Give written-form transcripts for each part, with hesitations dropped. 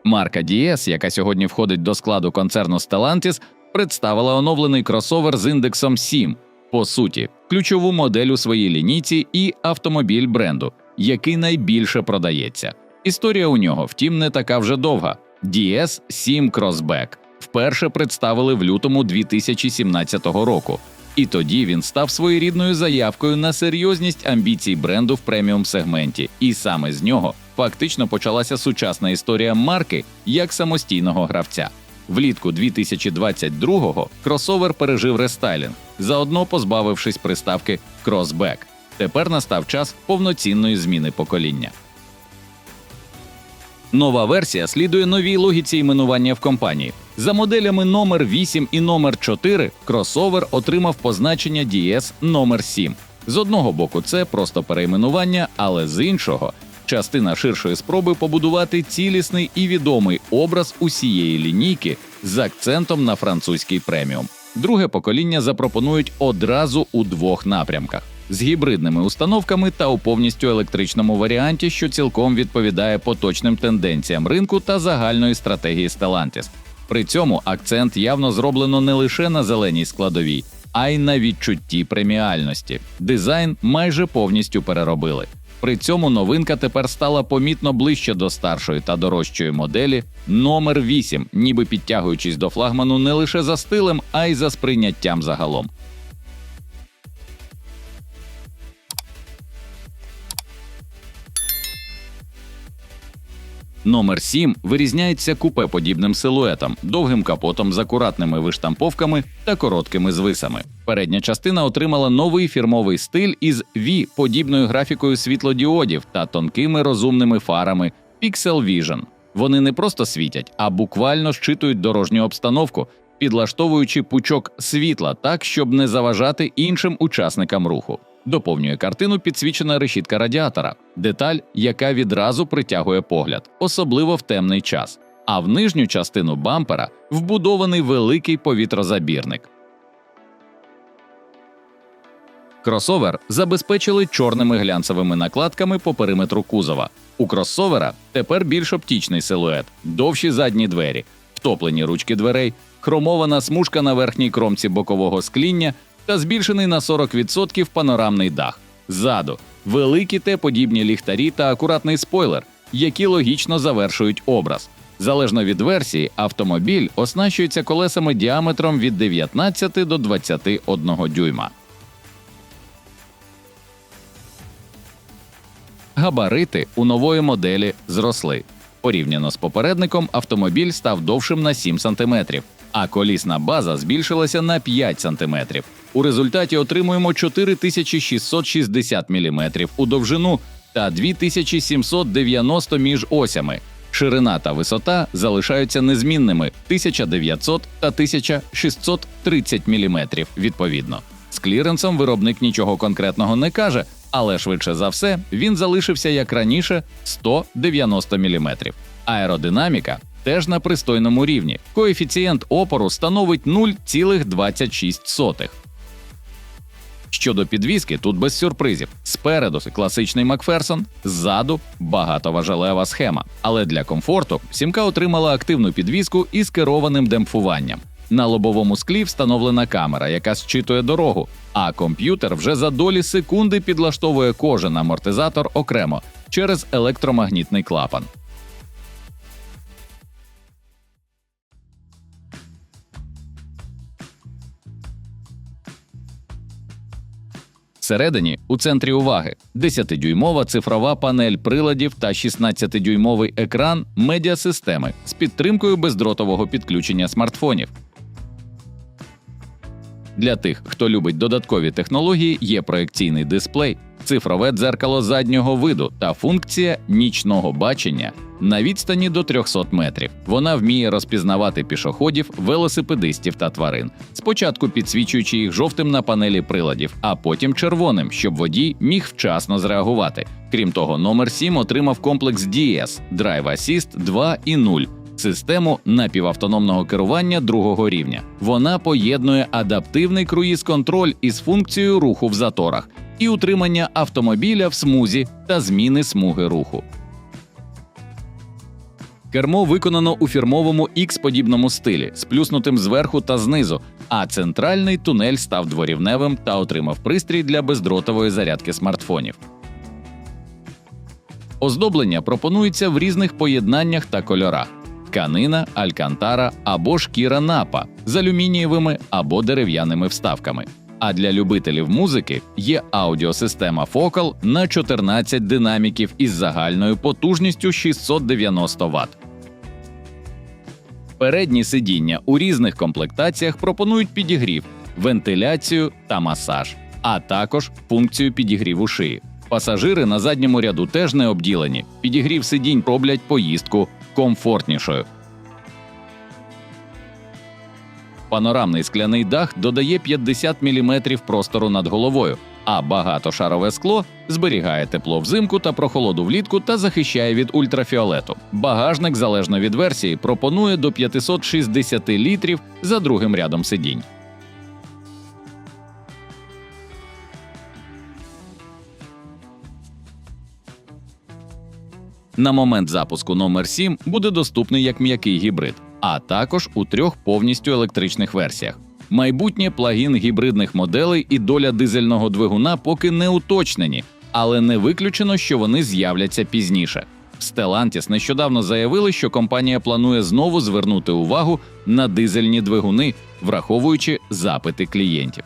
Марка DS, яка сьогодні входить до складу концерну Stellantis, представила оновлений кросовер з індексом 7. По суті, ключову модель у своїй лінійці і автомобіль бренду, який найбільше продається. Історія у нього, втім, не така вже довга. DS 7 Crossback вперше представили в лютому 2017 року. І тоді він став своєрідною заявкою на серйозність амбіцій бренду в преміум-сегменті. І саме з нього фактично почалася сучасна історія марки як самостійного гравця. Влітку 2022-го кросовер пережив рестайлінг, заодно позбавившись приставки «Crossback». Тепер настав час повноцінної зміни покоління. Нова версія слідує новій логіці іменування в компанії. За моделями номер 8 і номер 4 кросовер отримав позначення DS номер 7. З одного боку це просто перейменування, але з іншого – частина ширшої спроби побудувати цілісний і відомий образ усієї лінійки з акцентом на французький преміум. Друге покоління запропонують одразу у двох напрямках – з гібридними установками та у повністю електричному варіанті, що цілком відповідає поточним тенденціям ринку та загальної стратегії Stellantis. При цьому акцент явно зроблено не лише на зеленій складовій, а й на відчутті преміальності. Дизайн майже повністю переробили. При цьому новинка тепер стала помітно ближче до старшої та дорожчої моделі номер 8, ніби підтягуючись до флагману не лише за стилем, а й за сприйняттям загалом. Номер 7 вирізняється купе-подібним силуетом, довгим капотом з акуратними виштамповками та короткими звисами. Передня частина отримала новий фірмовий стиль із V-подібною графікою світлодіодів та тонкими розумними фарами Pixel Vision. Вони не просто світять, а буквально щитують дорожню обстановку, підлаштовуючи пучок світла так, щоб не заважати іншим учасникам руху. Доповнює картину підсвічена решітка радіатора – деталь, яка відразу притягує погляд, особливо в темний час. А в нижню частину бампера вбудований великий повітрозабірник. Кросовер забезпечили чорними глянцевими накладками по периметру кузова. У кросовера тепер більш оптічний силует, довші задні двері, втоплені ручки дверей, хромована смужка на верхній кромці бокового скління та збільшений на 40% панорамний дах. Ззаду – великі Т-подібні ліхтарі та акуратний спойлер, які логічно завершують образ. Залежно від версії, автомобіль оснащується колесами діаметром від 19 до 21 дюйма. Габарити у нової моделі зросли. Порівняно з попередником, автомобіль став довшим на 7 см, а колісна база збільшилася на 5 см. У результаті отримуємо 4660 мм у довжину та 2790 між осями. Ширина та висота залишаються незмінними – 1900 та 1630 мм відповідно. З кліренсом виробник нічого конкретного не каже, але швидше за все він залишився як раніше – 190 мм. Аеродинаміка теж на пристойному рівні. Коефіцієнт опору становить 0,26. Щодо підвіски, тут без сюрпризів. Спереду класичний Макферсон, ззаду багатоважелева схема. Але для комфорту сімка отримала активну підвіску із керованим демпфуванням. На лобовому склі встановлена камера, яка зчитує дорогу, а комп'ютер вже за долі секунди підлаштовує кожен амортизатор окремо через електромагнітний клапан. Всередині, у центрі уваги, 10-дюймова цифрова панель приладів та 16-дюймовий екран медіасистеми з підтримкою бездротового підключення смартфонів. Для тих, хто любить додаткові технології, є проекційний дисплей, цифрове дзеркало заднього виду та функція нічного бачення на відстані до 300 метрів. Вона вміє розпізнавати пішоходів, велосипедистів та тварин, спочатку підсвічуючи їх жовтим на панелі приладів, а потім червоним, щоб водій міг вчасно зреагувати. Крім того, номер 7 отримав комплекс DS – Drive Assist 2.0, систему напівавтономного керування другого рівня. Вона поєднує адаптивний круїз-контроль із функцією руху в заторах і утримання автомобіля в смузі та зміни смуги руху. Кермо виконано у фірмовому X-подібному стилі, сплюснутим зверху та знизу, а центральний тунель став дворівневим та отримав пристрій для бездротової зарядки смартфонів. Оздоблення пропонується в різних поєднаннях та кольорах – тканина, алькантара або шкіра напа з алюмінієвими або дерев'яними вставками. А для любителів музики є аудіосистема Focal на 14 динаміків із загальною потужністю 690 Вт. Передні сидіння у різних комплектаціях пропонують підігрів, вентиляцію та масаж, а також функцію підігріву шиї. Пасажири на задньому ряду теж не обділені. Підігрів сидінь роблять поїздку комфортнішою. Панорамний скляний дах додає 50 мм простору над головою, а багатошарове скло зберігає тепло взимку та прохолоду влітку та захищає від ультрафіолету. Багажник, залежно від версії, пропонує до 560 літрів за другим рядом сидінь. На момент запуску номер 7 буде доступний як м'який гібрид, а також у 3 повністю електричних версіях. Майбутнє плагін гібридних моделей і доля дизельного двигуна поки не уточнені, але не виключено, що вони з'являться пізніше. Stellantis нещодавно заявили, що компанія планує знову звернути увагу на дизельні двигуни, враховуючи запити клієнтів.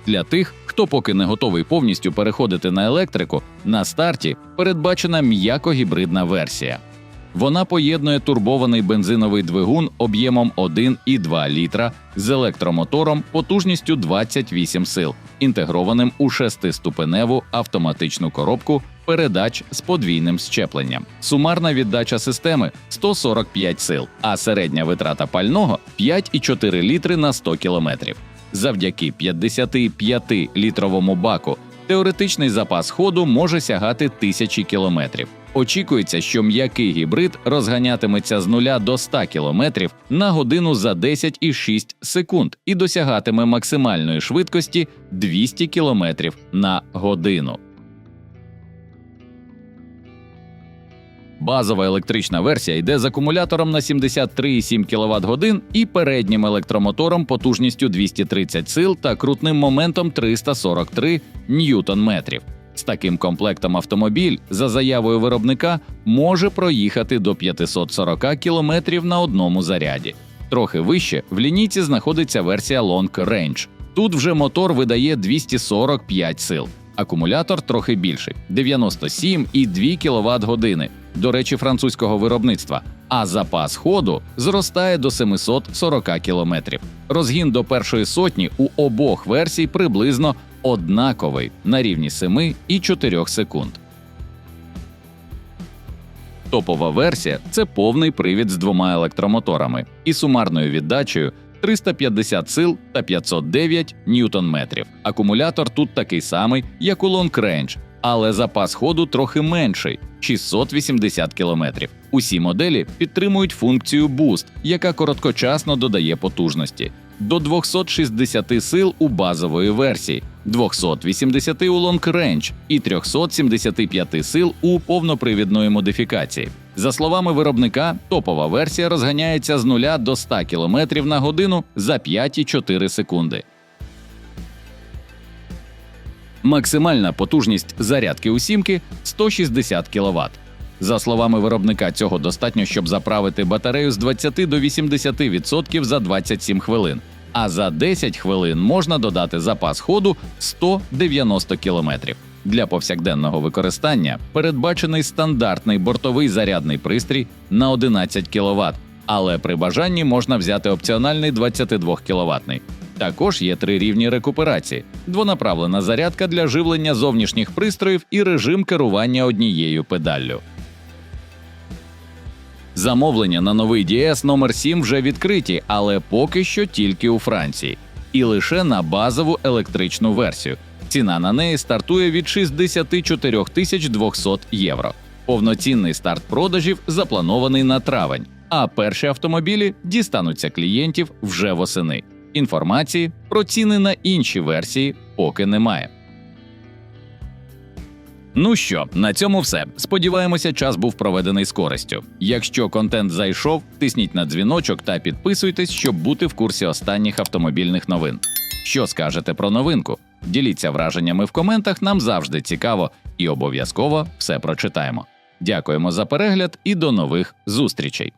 Для тих, хто поки не готовий повністю переходити на електрику, на старті передбачена м'яко-гібридна версія. Вона поєднує турбований бензиновий двигун об'ємом 1,2 літра з електромотором потужністю 28 сил, інтегрованим у 6-ступеневу автоматичну коробку передач з подвійним щепленням. Сумарна віддача системи – 145 сил, а середня витрата пального – 5,4 літри на 100 кілометрів. Завдяки 55-літровому баку теоретичний запас ходу може сягати 1000 кілометрів. Очікується, що м'який гібрид розганятиметься з 0 до 100 км на годину за 10,6 секунд і досягатиме максимальної швидкості 200 км на годину. Базова електрична версія йде з акумулятором на 73,7 кВт-годин і переднім електромотором потужністю 230 сил та крутним моментом 343 Нм. З таким комплектом автомобіль, за заявою виробника, може проїхати до 540 км на одному заряді. Трохи вище в лінійці знаходиться версія Long Range. Тут вже мотор видає 245 сил. Акумулятор трохи більший – 97,2 кВт-години, до речі, французького виробництва, а запас ходу зростає до 740 км. Розгін до першої сотні у обох версій приблизно однаковий на рівні 7,4 секунд. Топова версія – це повний привід з 2 електромоторами і сумарною віддачею 350 сил та 509 ньютон-метрів. Акумулятор тут такий самий, як у Long Range, але запас ходу трохи менший – 680 км. Усі моделі підтримують функцію Boost, яка короткочасно додає потужності. До 260 сил у базової версії, 280 у Long Range і 375 сил у повнопривідної модифікації. За словами виробника, топова версія розганяється з 0 до 100 км на годину за 5,4 секунди. Максимальна потужність зарядки у сімки – 160 кВт. За словами виробника, цього достатньо, щоб заправити батарею з 20 до 80% за 27 хвилин. А за 10 хвилин можна додати запас ходу 190 км. Для повсякденного використання передбачений стандартний бортовий зарядний пристрій на 11 кВт, але при бажанні можна взяти опціональний 22 кВт. Також є 3 рівні рекуперації – двонаправлена зарядка для живлення зовнішніх пристроїв і режим керування однією педаллю. Замовлення на новий DS номер 7 вже відкриті, але поки що тільки у Франції. І лише на базову електричну версію. Ціна на неї стартує від 64 200 євро. Повноцінний старт продажів запланований на травень, а перші автомобілі дістануться клієнтів вже восени. Інформації про ціни на інші версії поки немає. Ну що, на цьому все. Сподіваємося, час був проведений з користю. Якщо контент зайшов, тисніть на дзвіночок та підписуйтесь, щоб бути в курсі останніх автомобільних новин. Що скажете про новинку? Діліться враженнями в коментах, нам завжди цікаво і обов'язково все прочитаємо. Дякуємо за перегляд і до нових зустрічей!